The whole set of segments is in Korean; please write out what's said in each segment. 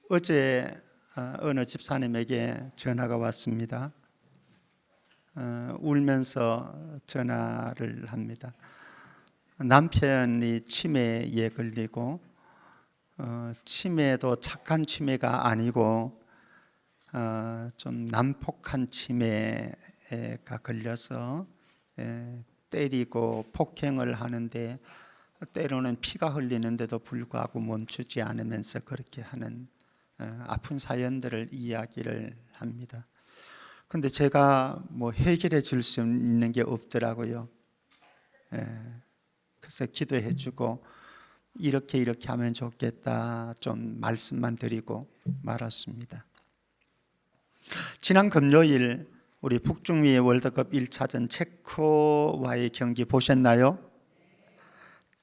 어제 어느 집사님에게 전화가 왔습니다. 울면서 전화를 합니다. 남편이 치매에 걸리고 치매도 착한 치매가 아니고 좀 난폭한 치매가 걸려서 때리고 폭행을 하는데 때로는 피가 흘리는데도 불구하고 멈추지 않으면서 그렇게 하는 아픈 사연들을 이야기를 합니다. 근데 제가 뭐 해결해 줄 수 있는 게 없더라고요. 그래서 기도해 주고 이렇게 하면 좋겠다 좀 말씀만 드리고 말았습니다. 지난 금요일 우리 북중미 월드컵 1차전 체코와의 경기 보셨나요?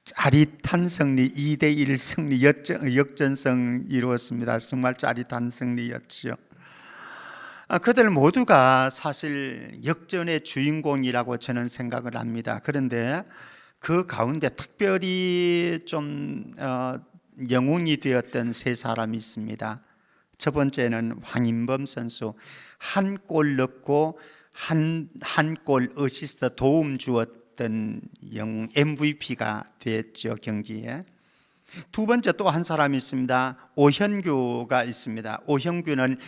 짜릿한 승리, 2대1 승리, 역전승 이루었습니다. 정말 짜릿한 승리였죠. 그들 모두가 사실 역전의 주인공이라고 저는 생각을 합니다. 그런데 그 가운데 특별히 좀 영웅이 되었던 세 사람이 있습니다. 첫 번째는 황인범 선수, 한 골 넣고 한 골 어시스트 도움 주었던 영웅 MVP가 됐죠, 경기에. 두 번째 또 한 사람이 있습니다. 오현규가 있습니다. 오현규는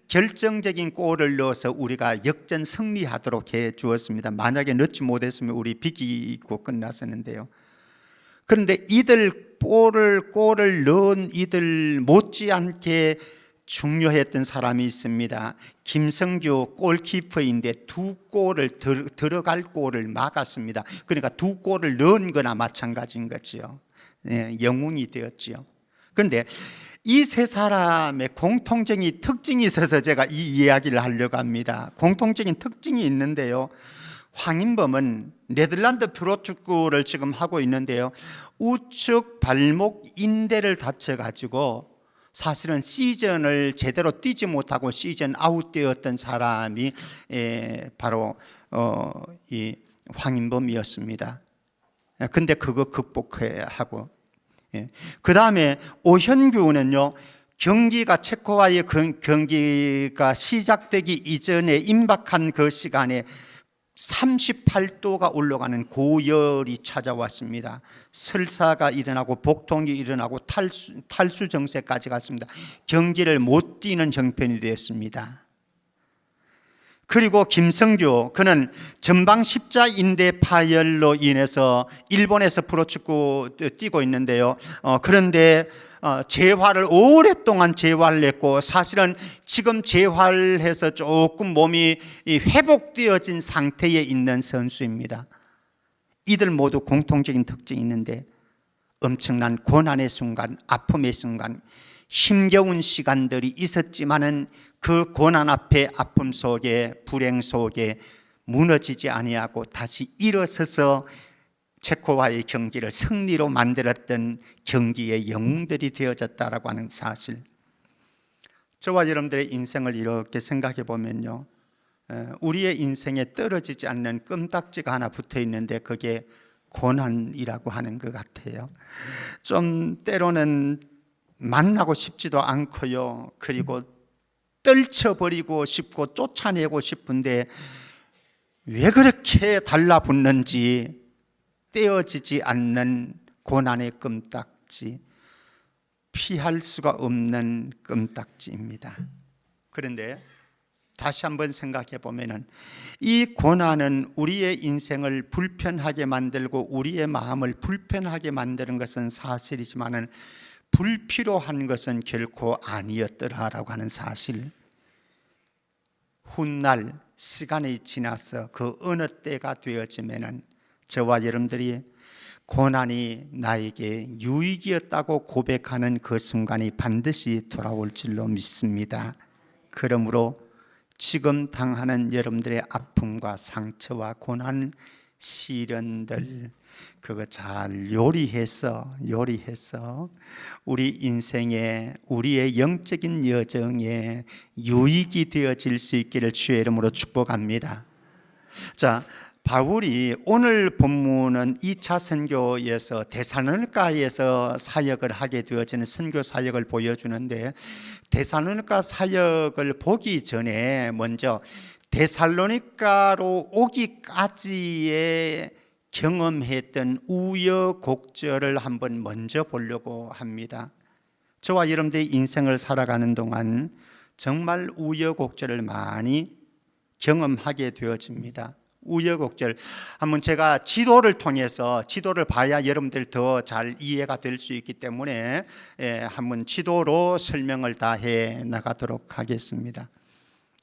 결정적인 골을 넣어서 우리가 역전 승리하도록 해 주었습니다. 만약에 넣지 못했으면 우리 비기고 끝났었는데요. 그런데 이들 골을 넣은 이들 못지않게 중요했던 사람이 있습니다. 김성규 골키퍼인데 두 골을 들어갈 골을 막았습니다. 그러니까 두 골을 넣은 거나 마찬가지인 거죠. 영웅이 되었죠. 그런데 이 세 사람의 공통적인 특징이 있어서 제가 이 이야기를 하려고 합니다. 공통적인 특징이 있는데요. 황인범은 네덜란드 프로축구를 지금 하고 있는데요. 우측 발목 인대를 다쳐가지고 사실은 시즌을 제대로 뛰지 못하고 시즌 아웃되었던 사람이 바로 이 황인범이었습니다. 근데 그거 극복해야 하고, 그 다음에 오현규는요, 경기가 체코와의 경기가 시작되기 이전에 임박한 그 시간에 38도가 올라가는 고열이 찾아왔습니다. 설사가 일어나고 복통이 일어나고 탈수 증세까지 갔습니다. 경기를 못 뛰는 형편이 되었습니다. 그리고 김성규, 그는 전방 십자 인대 파열로 인해서 일본에서 프로축구 뛰고 있는데요. 그런데 재활을 오랫동안 재활을 했고 사실은 지금 재활해서 조금 몸이 회복되어진 상태에 있는 선수입니다. 이들 모두 공통적인 특징이 있는데 엄청난 고난의 순간, 아픔의 순간, 힘겨운 시간들이 있었지만은 그 고난 앞에 아픔 속에 불행 속에 무너지지 아니하고 다시 일어서서 체코와의 경기를 승리로 만들었던 경기의 영웅들이 되어졌다라고 하는 사실. 저와 여러분들의 인생을 이렇게 생각해 보면요, 우리의 인생에 떨어지지 않는 껌딱지가 하나 붙어 있는데 그게 고난이라고 하는 것 같아요. 좀 때로는 만나고 싶지도 않고요, 그리고 떨쳐버리고 싶고 쫓아내고 싶은데 왜 그렇게 달라붙는지 떼어지지 않는 고난의 껌딱지, 피할 수가 없는 껌딱지입니다. 그런데 다시 한번 생각해 보면은 이 고난은 우리의 인생을 불편하게 만들고 우리의 마음을 불편하게 만드는 것은 사실이지만은 불필요한 것은 결코 아니었더라라고 하는 사실. 훗날 시간이 지나서 그 어느 때가 되어지면은 저와 여러분들이 고난이 나에게 유익이었다고 고백하는 그 순간이 반드시 돌아올 줄로 믿습니다. 그러므로 지금 당하는 여러분들의 아픔과 상처와 고난, 시련들 그거 잘 요리해서 우리 인생에, 우리의 영적인 여정에 유익이 되어질 수 있기를 주의 이름으로 축복합니다. 자, 바울이 오늘 본문은 2차 선교에서 데살로니가에서 사역을 하게 되어지는 선교 사역을 보여주는데, 데살로니가 사역을 보기 전에 먼저 데살로니가로 오기까지의 경험했던 우여곡절을 한번 먼저 보려고 합니다. 저와 여러분들의 인생을 살아가는 동안 정말 우여곡절을 많이 경험하게 되어집니다. 우여곡절, 한번 제가 지도를 통해서, 지도를 봐야 여러분들 더 잘 이해가 될 수 있기 때문에 한번 지도로 설명을 다 해 나가도록 하겠습니다.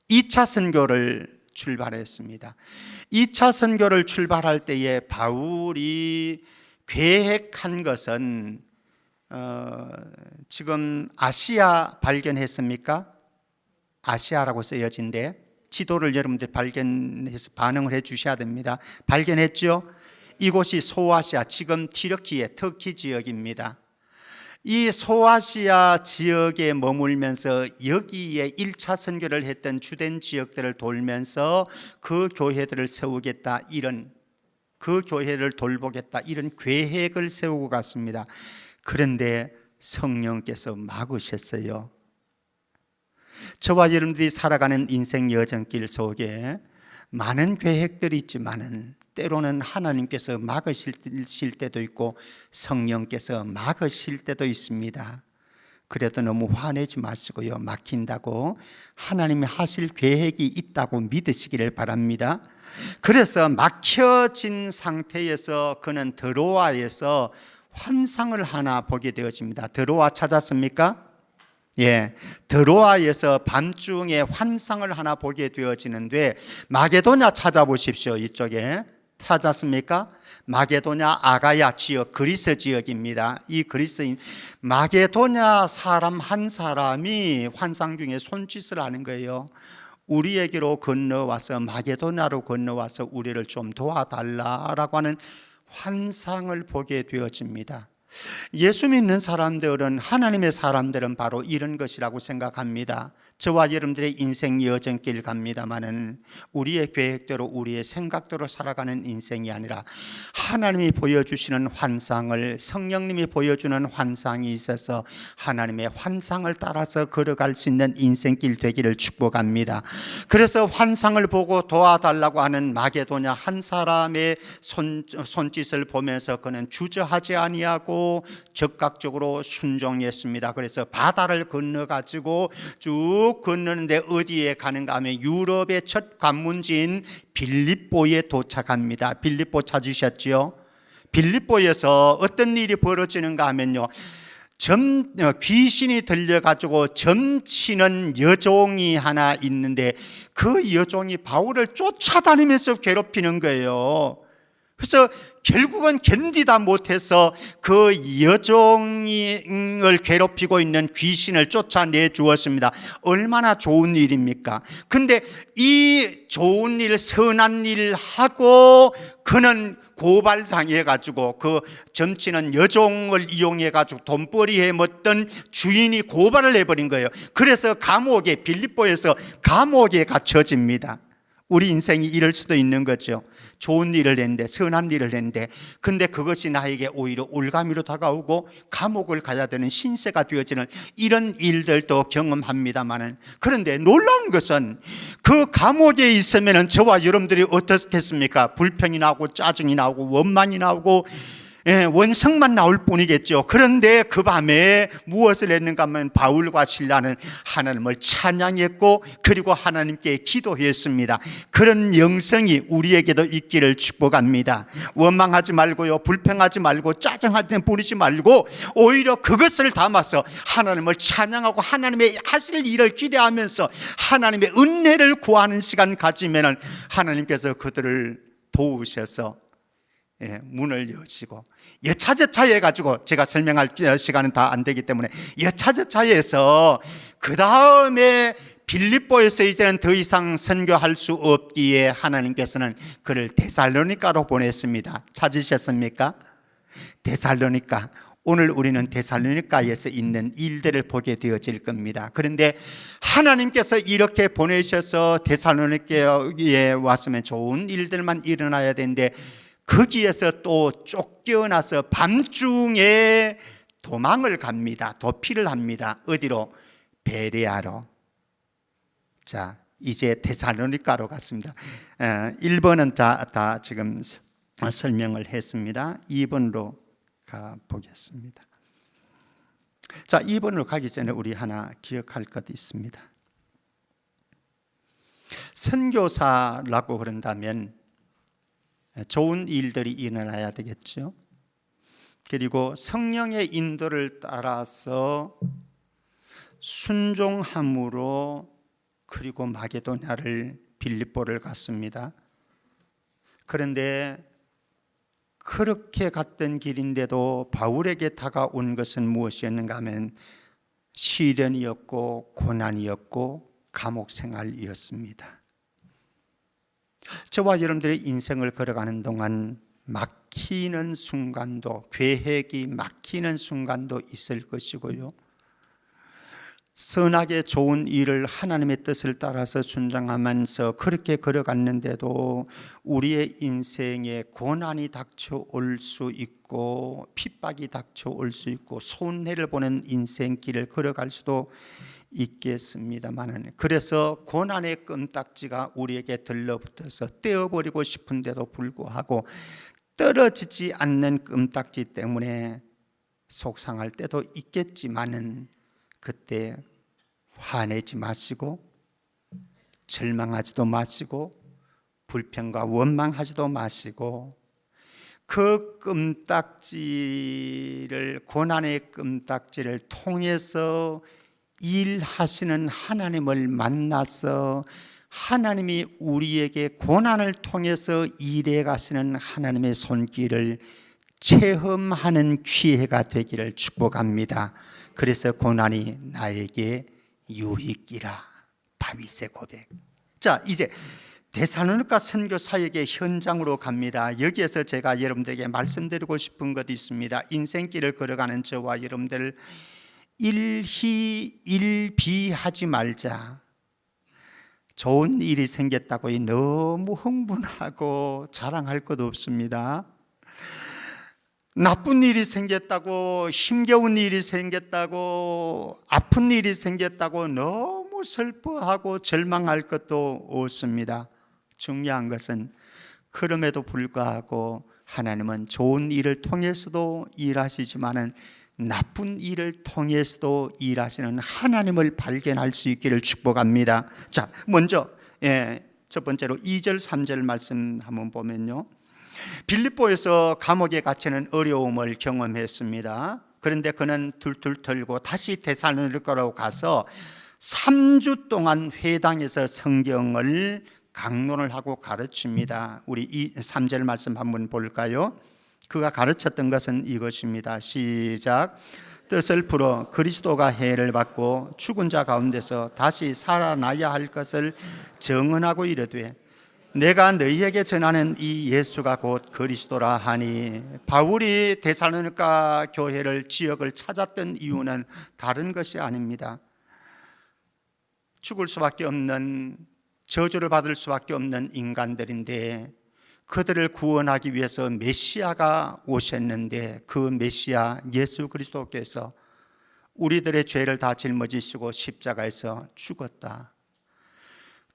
2차 선교를 출발했습니다. 2차 선교를 출발할 때에 바울이 계획한 것은 지금 아시아 발견했습니까? 아시아라고 쓰여진데 지도를 여러분들 발견해서 반응을 해 주셔야 됩니다. 발견했죠? 이곳이 소아시아, 지금 튀르키예, 터키 지역입니다. 이 소아시아 지역에 머물면서 여기에 1차 선교를 했던 주된 지역들을 돌면서 그 교회들을 세우겠다, 이런, 그 교회를 돌보겠다, 이런 계획을 세우고 갔습니다. 그런데 성령께서 막으셨어요. 저와 여러분들이 살아가는 인생 여정길 속에 많은 계획들이 있지만은 때로는 하나님께서 막으실 때도 있고 성령께서 막으실 때도 있습니다. 그래도 너무 화내지 마시고요, 막힌다고 하나님이 하실 계획이 있다고 믿으시기를 바랍니다. 그래서 막혀진 상태에서 그는 드로아에서 환상을 하나 보게 되어집니다. 드로아 찾았습니까? 예, 드로아에서 밤중에 환상을 하나 보게 되어지는데, 마게도냐 찾아보십시오. 이쪽에 찾았습니까? 마게도냐 아가야 지역, 그리스 지역입니다. 이 그리스인 마게도냐 사람 한 사람이 환상 중에 손짓을 하는 거예요. 우리에게로 건너와서, 마게도냐로 건너와서 우리를 좀 도와달라라고 하는 환상을 보게 되어집니다. 예수 믿는 사람들은, 하나님의 사람들은 바로 이런 것이라고 생각합니다. 저와 여러분들의 인생 여정길 갑니다마는 우리의 계획대로, 우리의 생각대로 살아가는 인생이 아니라 하나님이 보여주시는 환상을, 성령님이 보여주는 환상이 있어서 하나님의 환상을 따라서 걸어갈 수 있는 인생길 되기를 축복합니다. 그래서 환상을 보고 도와달라고 하는 마게도냐 한 사람의 손짓을 보면서 그는 주저하지 아니하고 적극적으로 순종했습니다. 그래서 바다를 건너가지고 쭉 건너는데 어디에 가는가 하면 유럽의 첫 관문지인 빌립보에 도착합니다. 빌립보 찾으셨지요? 빌립보에서 어떤 일이 벌어지는가 하면요, 귀신이 들려가지고 점치는 여종이 하나 있는데 그 여종이 바울을 쫓아다니면서 괴롭히는 거예요. 그래서 결국은 견디다 못해서 그 여종을 괴롭히고 있는 귀신을 쫓아내 주었습니다. 얼마나 좋은 일입니까? 근데 이 좋은 일, 선한 일 하고 그는 고발당해가지고, 그 점치는 여종을 이용해가지고 돈벌이해 먹던 주인이 고발을 해버린 거예요. 그래서 감옥에, 빌립보에서 감옥에 갇혀집니다. 우리 인생이 이럴 수도 있는 거죠. 좋은 일을 했는데, 선한 일을 했는데, 근데 그것이 나에게 오히려 올가미로 다가오고 감옥을 가야 되는 신세가 되어지는 이런 일들도 경험합니다만은, 그런데 놀라운 것은 그 감옥에 있으면 저와 여러분들이 어떻겠습니까? 불평이 나오고 짜증이 나오고 원망이 나오고 원성만 나올 뿐이겠죠. 그런데 그 밤에 무엇을 했는가 하면 바울과 실라는 하나님을 찬양했고, 그리고 하나님께 기도했습니다. 그런 영성이 우리에게도 있기를 축복합니다. 원망하지 말고요, 불평하지 말고, 짜증하지 부리지 말고, 오히려 그것을 담아서 하나님을 찬양하고 하나님의 하실 일을 기대하면서 하나님의 은혜를 구하는 시간 가지면 하나님께서 그들을 도우셔서 문을 여시고, 여차저차 해가지고, 제가 설명할 시간은 다 안 되기 때문에 여차저차해서 그 다음에 빌립보에서 이제는 더 이상 선교할 수 없기에 하나님께서는 그를 데살로니가로 보냈습니다. 찾으셨습니까? 데살로니가 오늘 우리는 데살로니가에서 있는 일들을 보게 되어질 겁니다. 그런데 하나님께서 이렇게 보내셔서 데살로니가에 왔으면 좋은 일들만 일어나야 되는데 거기에서 또 쫓겨나서 밤중에 도망을 갑니다. 도피를 합니다. 어디로? 베레아로. 자, 이제 데살로니가로 갔습니다. 1번은 다 지금 설명을 했습니다. 2번으로 가보겠습니다. 자, 2번으로 가기 전에 우리 하나 기억할 것 있습니다. 선교사라고 그런다면 좋은 일들이 일어나야 되겠죠. 그리고 성령의 인도를 따라서 순종함으로 그리고 마게도냐를 빌립보를 갔습니다. 그런데 그렇게 갔던 길인데도 바울에게 다가온 것은 무엇이었는가 하면 시련이었고 고난이었고 감옥 생활이었습니다. 저와 여러분들의 인생을 걸어가는 동안 막히는 순간도, 계획이 막히는 순간도 있을 것이고요, 선하게 좋은 일을 하나님의 뜻을 따라서 순종하면서 그렇게 걸어갔는데도 우리의 인생에 고난이 닥쳐올 수 있고 핍박이 닥쳐올 수 있고 손해를 보는 인생길을 걸어갈 수도 있겠습니다만, 그래서 고난의 껌딱지가 우리에게 들러붙어서 떼어버리고 싶은데도 불구하고 떨어지지 않는 껌딱지 때문에 속상할 때도 있겠지만은 그때 화내지 마시고 절망하지도 마시고 불평과 원망하지도 마시고 그 껌딱지를, 고난의 껌딱지를 통해서 일하시는 하나님을 만나서 하나님이 우리에게 고난을 통해서 일해 가시는 하나님의 손길을 체험하는 기회가 되기를 축복합니다. 그래서 고난이 나에게 유익이라. 다윗의 고백. 자, 이제 데살로니가 선교 사역의 현장으로 갑니다. 여기에서 제가 여러분들에게 말씀드리고 싶은 것이 있습니다. 인생길을 걸어가는 저와 여러분들, 일희일비하지 말자. 좋은 일이 생겼다고 너무 흥분하고 자랑할 것 없습니다. 나쁜 일이 생겼다고, 힘겨운 일이 생겼다고, 아픈 일이 생겼다고 너무 슬퍼하고 절망할 것도 없습니다. 중요한 것은 그럼에도 불구하고 하나님은 좋은 일을 통해서도 일하시지만은 나쁜 일을 통해서도 일하시는 하나님을 발견할 수 있기를 축복합니다. 자, 먼저 첫 번째로 2절 3절 말씀 한번 보면요, 빌립보에서 감옥에 갇히는 어려움을 경험했습니다. 그런데 그는 툴툴 털고 다시 데살로니가로 가서 3주 동안 회당에서 성경을 강론을 하고 가르칩니다. 우리 3절 말씀 한번 볼까요? 그가 가르쳤던 것은 이것입니다. 시작. 뜻을 풀어 그리스도가 해를 받고 죽은 자 가운데서 다시 살아나야 할 것을 증언하고 이르되 내가 너희에게 전하는 이 예수가 곧 그리스도라 하니. 바울이 데살로니가 교회를, 지역을 찾았던 이유는 다른 것이 아닙니다. 죽을 수밖에 없는, 저주를 받을 수밖에 없는 인간들인데 그들을 구원하기 위해서 메시아가 오셨는데 그 메시아 예수 그리스도께서 우리들의 죄를 다 짊어지시고 십자가에서 죽었다.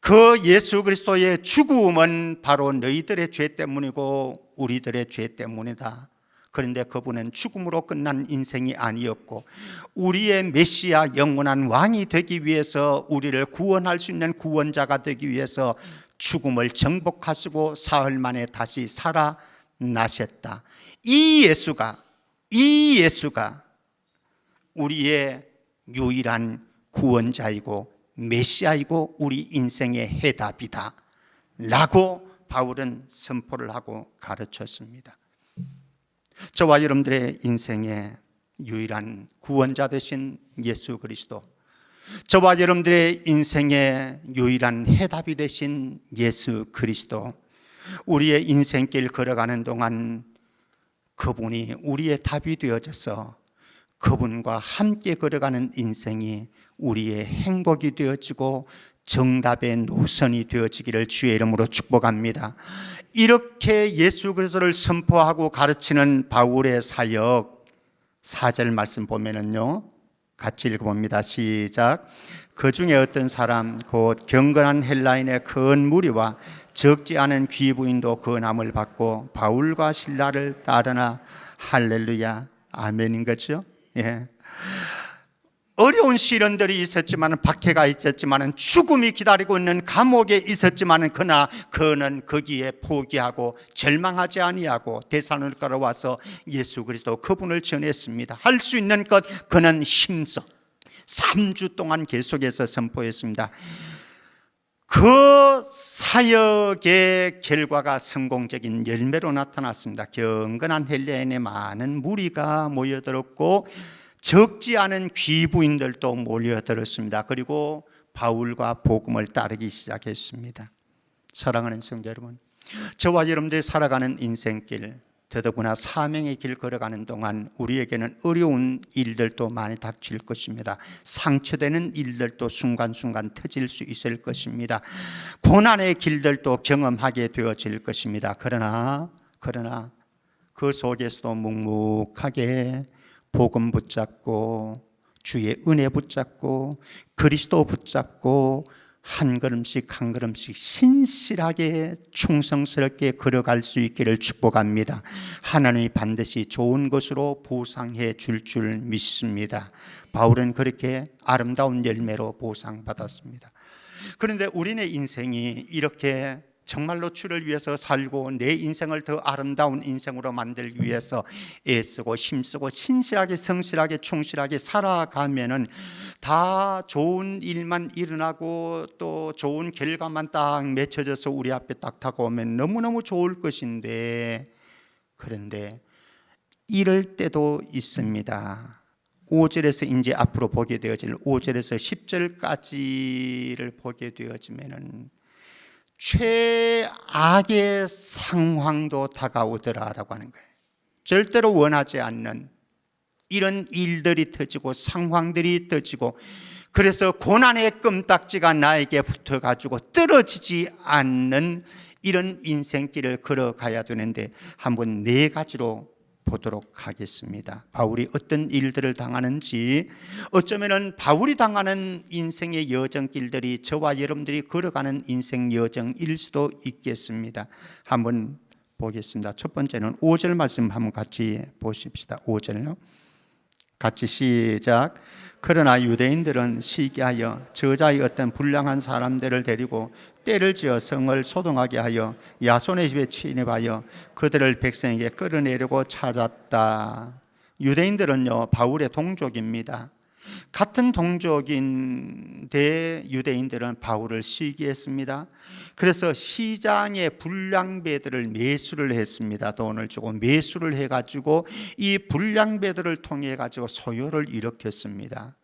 그 예수 그리스도의 죽음은 바로 너희들의 죄 때문이고 우리들의 죄 때문이다. 그런데 그분은 죽음으로 끝난 인생이 아니었고 우리의 메시아, 영원한 왕이 되기 위해서, 우리를 구원할 수 있는 구원자가 되기 위해서 죽음을 정복하시고 사흘 만에 다시 살아나셨다. 이 예수가 우리의 유일한 구원자이고 메시아이고 우리 인생의 해답이다 라고 바울은 선포를 하고 가르쳤습니다. 저와 여러분들의 인생의 유일한 구원자 되신 예수 그리스도, 저와 여러분들의 인생의 유일한 해답이 되신 예수 그리스도, 우리의 인생길 걸어가는 동안 그분이 우리의 답이 되어져서 그분과 함께 걸어가는 인생이 우리의 행복이 되어지고 정답의 노선이 되어지기를 주의 이름으로 축복합니다. 이렇게 예수 그리스도를 선포하고 가르치는 바울의 사역 4절 말씀 보면은요, 같이 읽어봅니다. 시작. 그 중에 어떤 사람 곧 경건한 헬라인의 큰 무리와 적지 않은 귀부인도 그 남을 받고 바울과 실라를 따르나. 할렐루야, 아멘인 거죠. 예. 어려운 시련들이 있었지만, 박해가 있었지만, 죽음이 기다리고 있는 감옥에 있었지만, 그러나 그는 거기에 포기하고 절망하지 아니하고 데살로니가로 와서 예수 그리스도 그분을 전했습니다. 할 수 있는 것 그는 힘써 3주 동안 계속해서 선포했습니다. 그 사역의 결과가 성공적인 열매로 나타났습니다. 경건한 헬라인의 많은 무리가 모여들었고 적지 않은 귀부인들도 몰려들었습니다. 그리고 바울과 복음을 따르기 시작했습니다. 사랑하는 성도 여러분, 저와 여러분들이 살아가는 인생길, 더더구나 사명의 길 걸어가는 동안 우리에게는 어려운 일들도 많이 닥칠 것입니다. 상처되는 일들도 순간순간 터질 수 있을 것입니다. 고난의 길들도 경험하게 되어질 것입니다. 그러나 그 속에서도 묵묵하게 복음 붙잡고 주의 은혜 붙잡고 그리스도 붙잡고 한 걸음씩 한 걸음씩 신실하게 충성스럽게 걸어갈 수 있기를 축복합니다. 하나님이 반드시 좋은 것으로 보상해 줄 믿습니다. 바울은 그렇게 아름다운 열매로 보상받았습니다. 그런데 우리네 인생이 이렇게 정말로 주를 위해서 살고 내 인생을 더 아름다운 인생으로 만들기 위해서 애쓰고 힘쓰고 신실하게 성실하게 충실하게 살아가면은 다 좋은 일만 일어나고 또 좋은 결과만 딱 맺혀져서 우리 앞에 딱 다가오면 너무너무 좋을 것인데, 그런데 이럴 때도 있습니다. 5절에서 이제 앞으로 보게 되어질 5절에서 10절까지를 보게 되어지면은 최악의 상황도 다가오더라라고 하는 거예요. 절대로 원하지 않는 이런 일들이 터지고 상황들이 터지고, 그래서 고난의 껌딱지가 나에게 붙어가지고 떨어지지 않는 이런 인생길을 걸어가야 되는데, 한번 4가지로 보도록 하겠습니다. 바울이 어떤 일들을 당하는지, 어쩌면은 바울이 당하는 인생의 여정길들이 저와 여러분들이 걸어가는 인생 여정일 수도 있겠습니다. 한번 보겠습니다. 첫 번째는 5절 말씀 한번 같이 보십시다. 5절요. 같이 시작. 그러나 유대인들은 시기하여 저자의 어떤 불량한 사람들을 데리고 때를 지어 성을 소동하게 하여 야손의 집에 침입하여 그들을 백성에게 끌어내려고 찾았다. 유대인들은요, 바울의 동족입니다. 같은 동족인데 유대인들은 바울을 시기했습니다. 그래서 시장의 불량배들을 매수를 했습니다. 돈을 주고 매수를 해가지고 이 불량배들을 통해 가지고 소요를 일으켰습니다.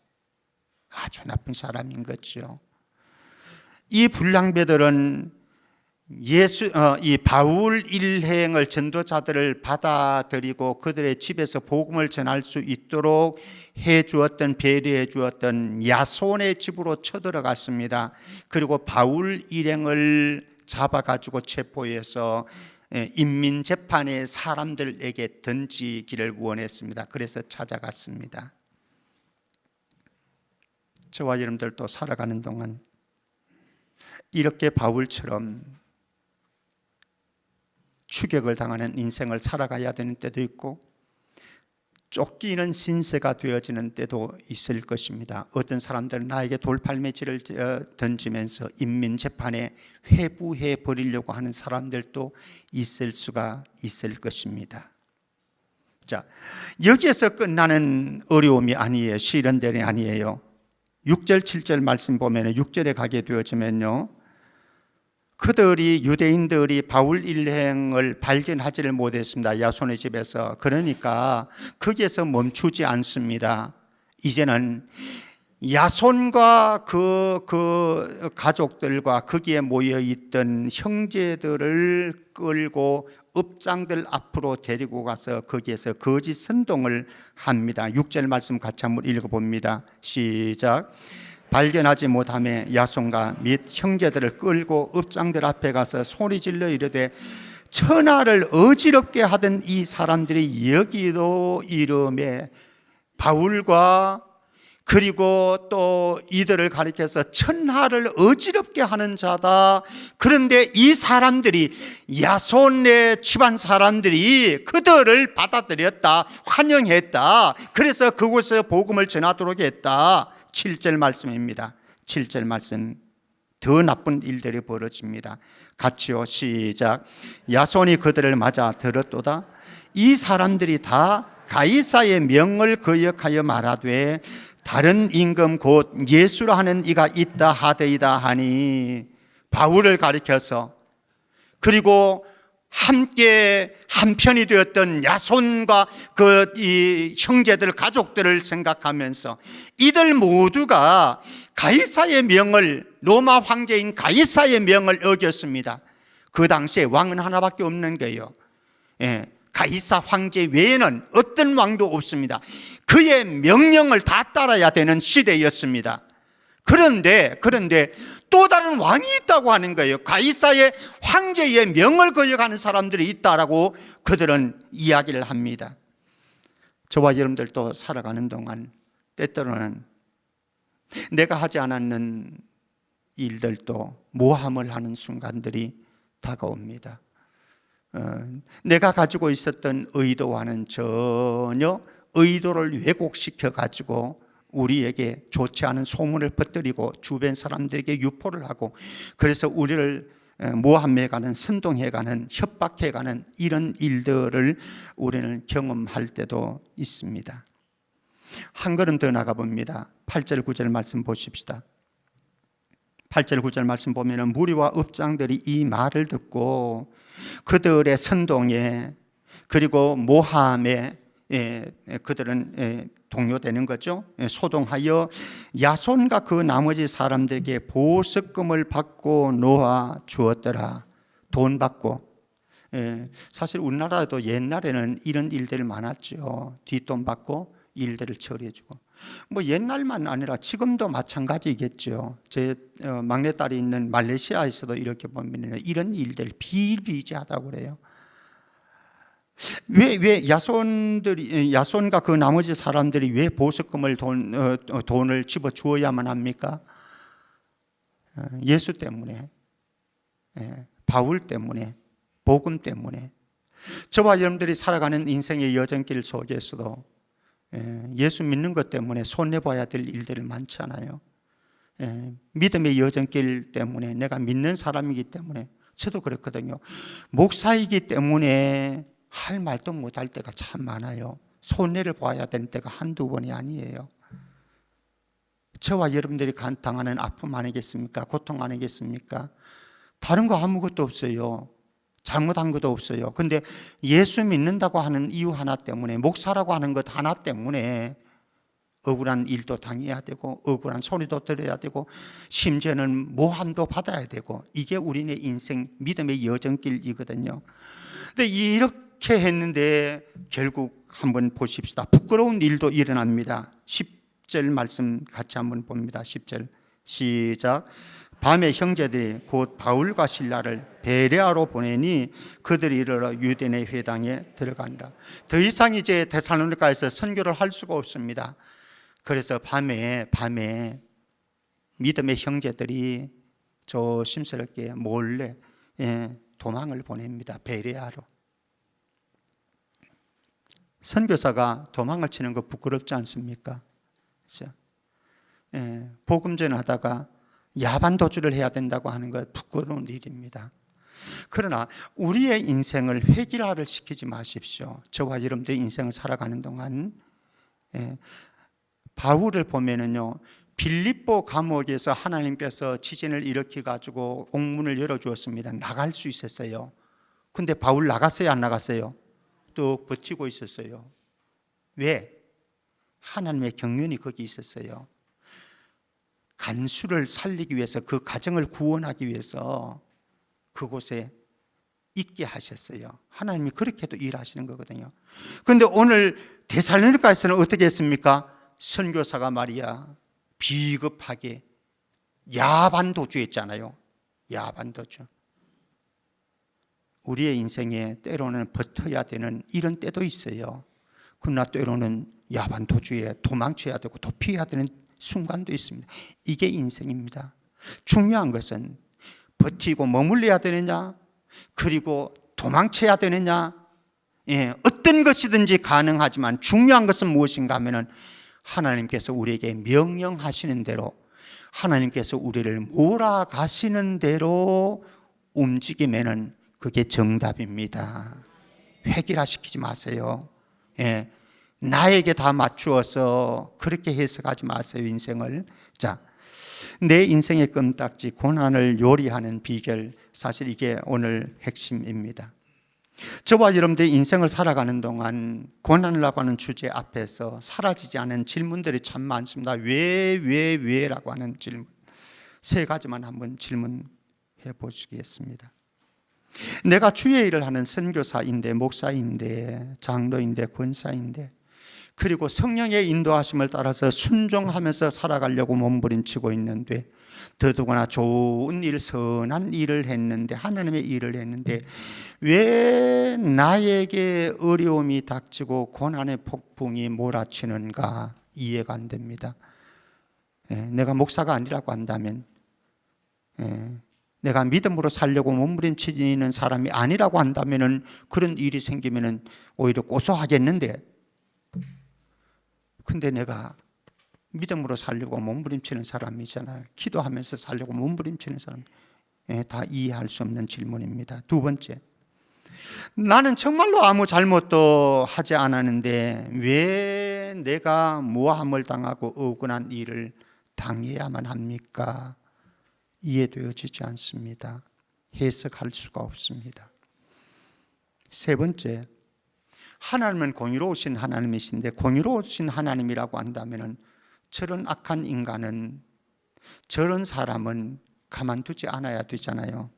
아주 나쁜 사람인 거죠. 이 불량배들은 이 바울 일행을 전도자들을 받아들이고 그들의 집에서 복음을 전할 수 있도록 해주었던, 배려해 주었던 야손의 집으로 쳐들어갔습니다. 그리고 바울 일행을 잡아가지고 체포해서 인민재판에 사람들에게 던지기를 원했습니다. 그래서 찾아갔습니다. 저와 여러분들도 살아가는 동안 이렇게 바울처럼 추격을 당하는 인생을 살아가야 되는 때도 있고 쫓기는 신세가 되어지는 때도 있을 것입니다. 어떤 사람들은 나에게 돌팔매질을 던지면서 인민재판에 회부해 버리려고 하는 사람들도 있을 수가 있을 것입니다. 자, 여기에서 끝나는 어려움이 아니에요. 시련들이 아니에요. 6절 7절 말씀 보면 6절에 가게 되어지면요, 그들이 유대인들이 바울 일행을 발견하지를 못했습니다. 야손의 집에서. 그러니까 거기에서 멈추지 않습니다. 이제는 야손과 그 가족들과 거기에 모여있던 형제들을 끌고 업장들 앞으로 데리고 가서 거기에서 거짓 선동을 합니다. 6절 말씀 같이 한번 읽어봅니다. 시작. 발견하지 못하며 야손과 및 형제들을 끌고 업장들 앞에 가서 소리질러 이르되 천하를 어지럽게 하던 이 사람들이 여기로 이름에 바울과 그리고 또 이들을 가리켜서 천하를 어지럽게 하는 자다. 그런데 이 사람들이 야손의 집안 사람들이 그들을 받아들였다, 환영했다. 그래서 그곳에 복음을 전하도록 했다. 7절 말씀입니다. 7절 말씀. 더 나쁜 일들이 벌어집니다. 같이요. 시작. 야손이 그들을 맞아 들었도다. 이 사람들이 다 가이사의 명을 거역하여 말하되 다른 임금 곧 예수라 하는 이가 있다 하되이다 하니, 바울을 가리켜서 그리고 함께 한편이 되었던 야손과 그 이 형제들 가족들을 생각하면서 이들 모두가 가이사의 명을, 로마 황제인 가이사의 명을 어겼습니다. 그 당시에 왕은 하나밖에 없는 거예요. 가이사 황제 외에는 어떤 왕도 없습니다. 그의 명령을 다 따라야 되는 시대였습니다. 그런데 또 다른 왕이 있다고 하는 거예요. 가이사의 황제의 명을 거역하는 사람들이 있다라고 그들은 이야기를 합니다. 저와 여러분들도 살아가는 동안 때때로는 내가 하지 않았는 일들도 모함을 하는 순간들이 다가옵니다. 내가 가지고 있었던 의도와는 전혀 의도를 왜곡시켜 가지고 우리에게 좋지 않은 소문을 퍼뜨리고 주변 사람들에게 유포를 하고, 그래서 우리를 모함해가는, 선동해가는, 협박해가는 이런 일들을 우리는 경험할 때도 있습니다. 한 걸음 더 나가봅니다. 8절 9절 말씀 보십시다. 8절 9절 말씀 보면 무리와 업장들이 이 말을 듣고 그들의 선동에 그리고 모함에 그들은 동요되는 거죠. 소동하여 야손과 그 나머지 사람들에게 보석금을 받고 놓아 주었더라. 돈 받고. 사실 우리나라도 옛날에는 이런 일들이 많았죠. 뒷돈 받고 일들을 처리해주고. 뭐 옛날만 아니라 지금도 마찬가지겠죠. 제 막내딸이 있는 말레이시아에서도 이렇게 보면 이런 일들 비일비재하다고 그래요. 왜 야손과 그 나머지 사람들이 왜 보석금을 돈을 집어 주어야만 합니까? 예수 때문에, 바울 때문에, 복음 때문에. 저와 여러분들이 살아가는 인생의 여정길 속에서도 예수 믿는 것 때문에 손해봐야 될 일들이 많잖아요. 믿음의 여정길 때문에, 내가 믿는 사람이기 때문에. 저도 그렇거든요. 목사이기 때문에 할 말도 못할 때가 참 많아요. 손해를 봐야 되는 때가 한두 번이 아니에요. 저와 여러분들이 당하는 아픔 아니겠습니까? 고통 아니겠습니까? 다른 거 아무것도 없어요. 잘못한 것도 없어요. 근데 예수 믿는다고 하는 이유 하나 때문에, 목사라고 하는 것 하나 때문에 억울한 일도 당해야 되고, 억울한 소리도 들어야 되고, 심지어는 모함도 받아야 되고, 이게 우리의 인생 믿음의 여정길이거든요. 근데 이렇게 했는데 결국 한번 보십시다. 부끄러운 일도 일어납니다. 10절 말씀 같이 한번 봅니다. 10절 시작. 밤에 형제들이 곧 바울과 실라를 베레아로 보내니 그들이 이르러 유대인의 회당에 들어간다. 더 이상 이제 데살로니가에서 선교를 할 수가 없습니다. 그래서 밤에 믿음의 형제들이 조심스럽게 몰래 도망을 보냅니다. 베레아로. 선교사가 도망을 치는 거 부끄럽지 않습니까? 그렇죠? 복음 전하다가 야반 도주를 해야 된다고 하는 것 부끄러운 일입니다. 그러나 우리의 인생을 획일화를 시키지 마십시오. 저와 여러분들의 인생을 살아가는 동안 바울을 보면은요, 빌립보 감옥에서 하나님께서 지진을 일으켜 가지고 옥문을 열어주었습니다. 나갈 수 있었어요. 근데 바울 나갔어요, 안 나갔어요? 또 버티고 있었어요. 왜? 하나님의 경륜이 거기 있었어요. 간수를 살리기 위해서, 그 가정을 구원하기 위해서 그곳에 있게 하셨어요. 하나님이 그렇게도 일하시는 거거든요. 그런데 오늘 데살로니가에서는 어떻게 했습니까? 선교사가 말이야 비겁하게 야반도주했잖아요. 야반도주. 우리의 인생에 때로는 버텨야 되는 이런 때도 있어요. 그러나 때로는 야반도주에 도망쳐야 되고 도피해야 되는 순간도 있습니다. 이게 인생입니다. 중요한 것은 버티고 머물러야 되느냐, 그리고 도망쳐야 되느냐, 어떤 것이든지 가능하지만 중요한 것은 무엇인가 하면은 하나님께서 우리에게 명령하시는 대로, 하나님께서 우리를 몰아가시는 대로 움직이면은 그게 정답입니다. 획일화시키지 마세요. 나에게 다 맞추어서 그렇게 해석하지 마세요, 인생을. 자, 내 인생의 껌딱지, 고난을 요리하는 비결, 사실 이게 오늘 핵심입니다. 저와 여러분들의 인생을 살아가는 동안 고난이라고 하는 주제 앞에서 사라지지 않은 질문들이 참 많습니다. 왜라고 하는 질문. 세 가지만 한번 질문해 보시겠습니다. 내가 주의 일을 하는 선교사인데, 목사인데, 장로인데, 권사인데, 그리고 성령의 인도하심을 따라서 순종하면서 살아가려고 몸부림치고 있는데, 더더구나 좋은 일, 선한 일을 했는데, 하나님의 일을 했는데 왜 나에게 어려움이 닥치고 고난의 폭풍이 몰아치는가 이해가 안 됩니다. 내가 목사가 아니라고 한다면, 내가 믿음으로 살려고 몸부림치는 사람이 아니라고 한다면 그런 일이 생기면 오히려 고소하겠는데, 근데 내가 믿음으로 살려고 몸부림치는 사람이잖아요. 기도하면서 살려고 몸부림치는 사람. 다 이해할 수 없는 질문입니다. 두 번째, 나는 정말로 아무 잘못도 하지 않았는데 왜 내가 모함을 당하고 억울한 일을 당해야만 합니까? 이해되어지지 않습니다. 해석할 수가 없습니다. 세 번째, 하나님은 공의로우신 하나님이신데, 공의로우신 하나님이라고 한다면 저런 악한 인간은, 저런 사람은 가만두지 않아야 되잖아요.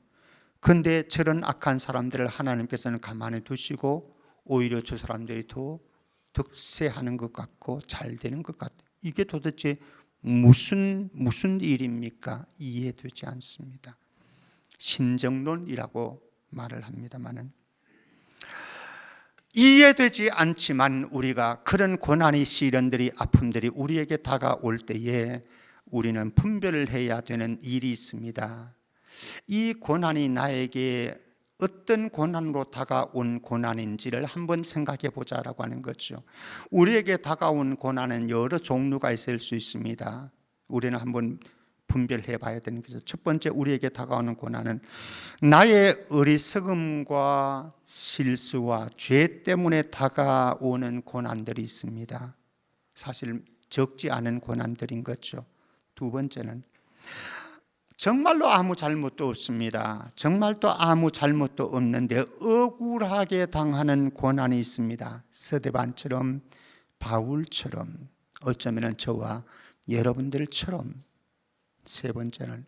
그런데 저런 악한 사람들을 하나님께서는 가만히 두시고 오히려 저 사람들이 더 득세하는 것 같고 잘 되는 것 같아요. 이게 도대체 무슨 일입니까? 이해되지 않습니다. 신정론이라고 말을 합니다만은, 이해되지 않지만 우리가 그런 고난이, 시련들이, 아픔들이 우리에게 다가올 때에 우리는 분별을 해야 되는 일이 있습니다. 이 고난이 나에게 어떤 고난으로 다가온 고난인지를 한번 생각해 보자라고 하는 거죠. 우리에게 다가온 고난은 여러 종류가 있을 수 있습니다. 우리는 한번 분별해 봐야 되는 거죠. 첫 번째, 우리에게 다가오는 고난은 나의 어리석음과 실수와 죄 때문에 다가오는 고난들이 있습니다. 사실 적지 않은 고난들인 거죠. 두 번째는 정말로 아무 잘못도 없습니다. 정말 또 아무 잘못도 없는데 억울하게 당하는 고난이 있습니다. 스데반처럼, 바울처럼, 어쩌면 저와 여러분들처럼. 세 번째는,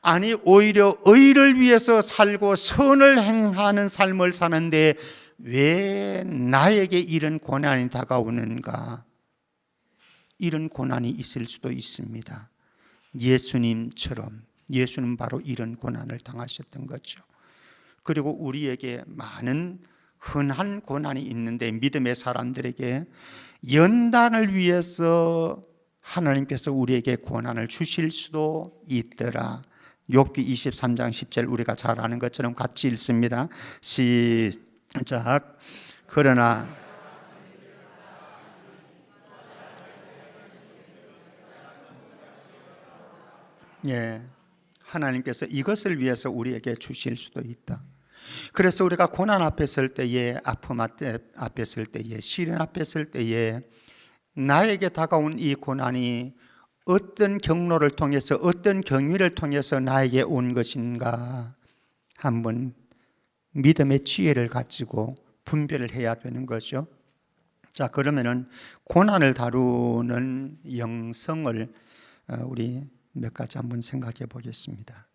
아니 오히려 의를 위해서 살고 선을 행하는 삶을 사는데 왜 나에게 이런 고난이 다가오는가? 이런 고난이 있을 수도 있습니다. 예수님처럼, 예수는 바로 이런 고난을 당하셨던 거죠. 그리고 우리에게 많은 흔한 고난이 있는데, 믿음의 사람들에게 연단을 위해서 하나님께서 우리에게 고난을 주실 수도 있더라. 욥기 23장 10절 우리가 잘 아는 것처럼 같이 읽습니다. 시작. 그러나 하나님께서 이것을 위해서 우리에게 주실 수도 있다. 그래서 우리가 고난 앞에 설 때에, 아픔 앞에 설 때에, 시련 앞에 설 때에 나에게 다가온 이 고난이 어떤 경로를 통해서, 어떤 경위를 통해서 나에게 온 것인가 한번 믿음의 지혜를 가지고 분별을 해야 되는 거죠. 자, 그러면은 고난을 다루는 영성을 우리 몇 가지 한번 생각해 보겠습니다.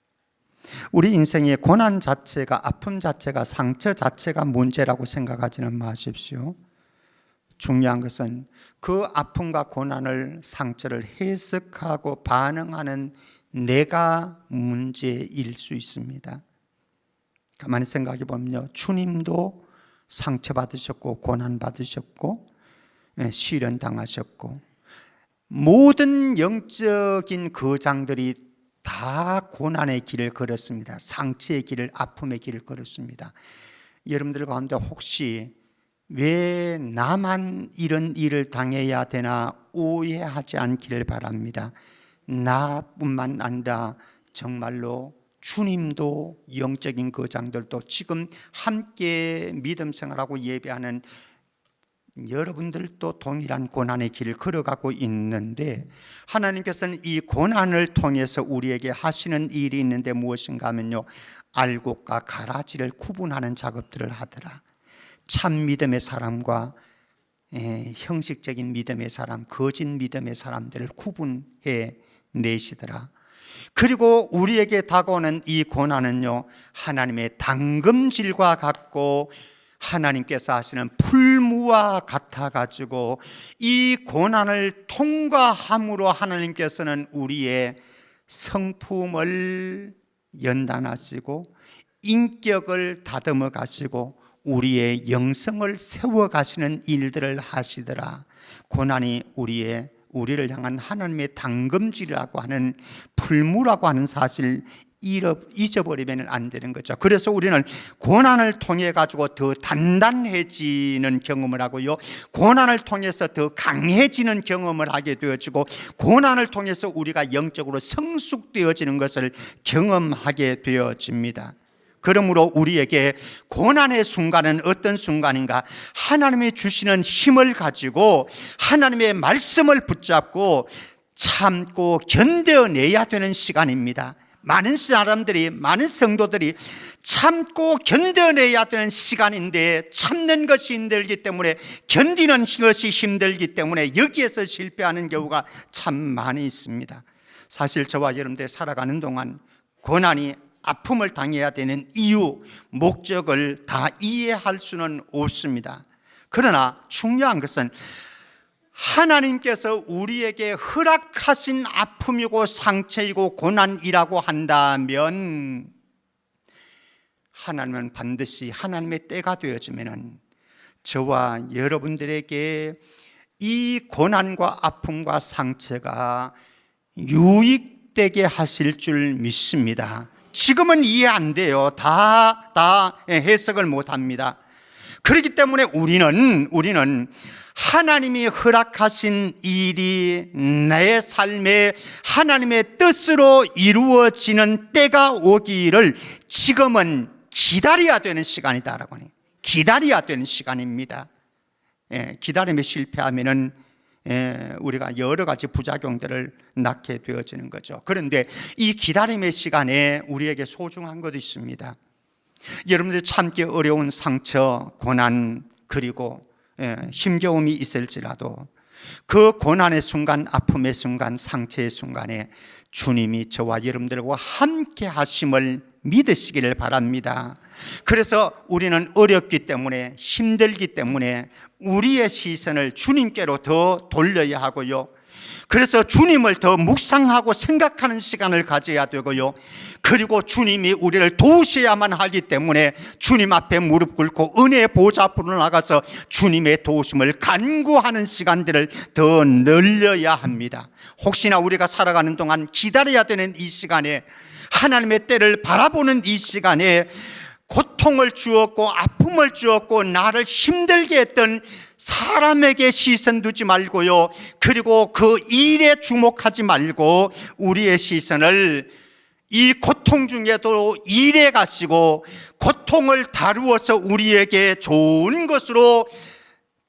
우리 인생의 고난 자체가, 아픔 자체가, 상처 자체가 문제라고 생각하지는 마십시오. 중요한 것은 그 아픔과 고난을, 상처를 해석하고 반응하는 내가 문제일 수 있습니다. 가만히 생각해 보면요, 주님도 상처받으셨고 고난받으셨고 시련 당하셨고 모든 영적인 거장들이 다 고난의 길을 걸었습니다. 상처의 길을, 아픔의 길을 걸었습니다. 여러분들 가운데 혹시 왜 나만 이런 일을 당해야 되나 오해하지 않기를 바랍니다. 나뿐만 아니라 정말로 주님도, 영적인 거장들도, 지금 함께 믿음 생활하고 예배하는 여러분들도 동일한 고난의 길을 걸어가고 있는데, 하나님께서는 이 고난을 통해서 우리에게 하시는 일이 있는데 무엇인가 하면요, 알곡과 가라지를 구분하는 작업들을 하더라. 참 믿음의 사람과 형식적인 믿음의 사람, 거짓 믿음의 사람들을 구분해 내시더라. 그리고 우리에게 다가오는 이 고난은요, 하나님의 당금질과 같고 하나님께서 하시는 풀무와 같아가지고 이 고난을 통과함으로 하나님께서는 우리의 성품을 연단하시고 인격을 다듬어 가시고 우리의 영성을 세워 가시는 일들을 하시더라. 고난이 우리를 향한 하나님의 당금질이라고 하는, 풀무라고 하는 사실 잊어버리면 안 되는 거죠. 그래서 우리는 고난을 통해 가지고 더 단단해지는 경험을 하고요, 고난을 통해서 더 강해지는 경험을 하게 되어지고, 고난을 통해서 우리가 영적으로 성숙되어지는 것을 경험하게 되어집니다. 그러므로 우리에게 고난의 순간은 어떤 순간인가? 하나님이 주시는 힘을 가지고 하나님의 말씀을 붙잡고 참고 견뎌내야 되는 시간입니다. 많은 사람들이, 많은 성도들이 참고 견뎌내야 되는 시간인데 참는 것이 힘들기 때문에, 견디는 것이 힘들기 때문에 여기에서 실패하는 경우가 참 많이 있습니다. 사실 저와 여러분들 살아가는 동안 고난이, 아픔을 당해야 되는 이유, 목적을 다 이해할 수는 없습니다. 그러나 중요한 것은 하나님께서 우리에게 허락하신 아픔이고 상처이고 고난이라고 한다면, 하나님은 반드시 하나님의 때가 되어지면 저와 여러분들에게 이 고난과 아픔과 상처가 유익되게 하실 줄 믿습니다. 지금은 이해 안 돼요. 다 해석을 못 합니다. 그렇기 때문에 우리는 하나님이 허락하신 일이 내 삶에 하나님의 뜻으로 이루어지는 때가 오기를 지금은 기다려야 되는 시간이다라고 해요. 기다려야 되는 시간입니다. 기다림에 실패하면은 우리가 여러 가지 부작용들을 낳게 되어지는 거죠. 그런데 이 기다림의 시간에 우리에게 소중한 것도 있습니다. 여러분들 참기 어려운 상처, 고난, 그리고 힘겨움이 있을지라도 그 고난의 순간, 아픔의 순간, 상처의 순간에 주님이 저와 여러분들과 함께 하심을 믿으시기를 바랍니다. 그래서 우리는 어렵기 때문에, 힘들기 때문에 우리의 시선을 주님께로 더 돌려야 하고요, 그래서 주님을 더 묵상하고 생각하는 시간을 가져야 되고요, 그리고 주님이 우리를 도우셔야만 하기 때문에 주님 앞에 무릎 꿇고 은혜의 보좌 앞으로 나가서 주님의 도우심을 간구하는 시간들을 더 늘려야 합니다. 혹시나 우리가 살아가는 동안 기다려야 되는 이 시간에, 하나님의 때를 바라보는 이 시간에 고통을 주었고 아픔을 주었고 나를 힘들게 했던 사람에게 시선 두지 말고요, 그리고 그 일에 주목하지 말고 우리의 시선을 이 고통 중에도 일에 가시고 고통을 다루어서 우리에게 좋은 것으로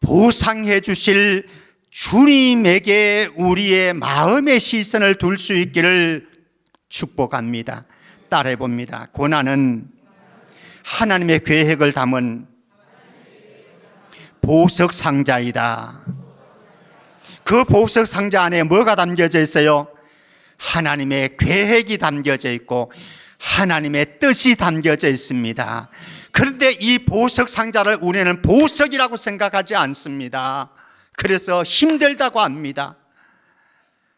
보상해 주실 주님에게 우리의 마음의 시선을 둘 수 있기를 축복합니다. 따라해 봅니다. 고난은 하나님의 계획을 담은 보석 상자이다. 그 보석 상자 안에 뭐가 담겨져 있어요? 하나님의 계획이 담겨져 있고 하나님의 뜻이 담겨져 있습니다. 그런데 이 보석 상자를 우리는 보석이라고 생각하지 않습니다. 그래서 힘들다고 합니다.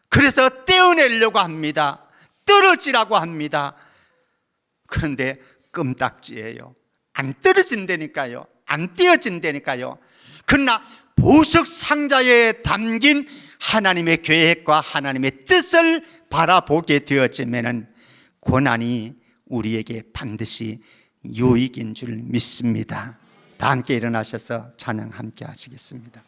그래서 떼어내려고 합니다. 떨어지라고 합니다. 그런데 껌딱지예요. 안 떨어진다니까요. 안 떼어진다니까요. 그러나 보석 상자에 담긴 하나님의 계획과 하나님의 뜻을 바라보게 되어지면 고난이 우리에게 반드시 유익인 줄 믿습니다. 다 함께 일어나셔서 찬양 함께 하시겠습니다.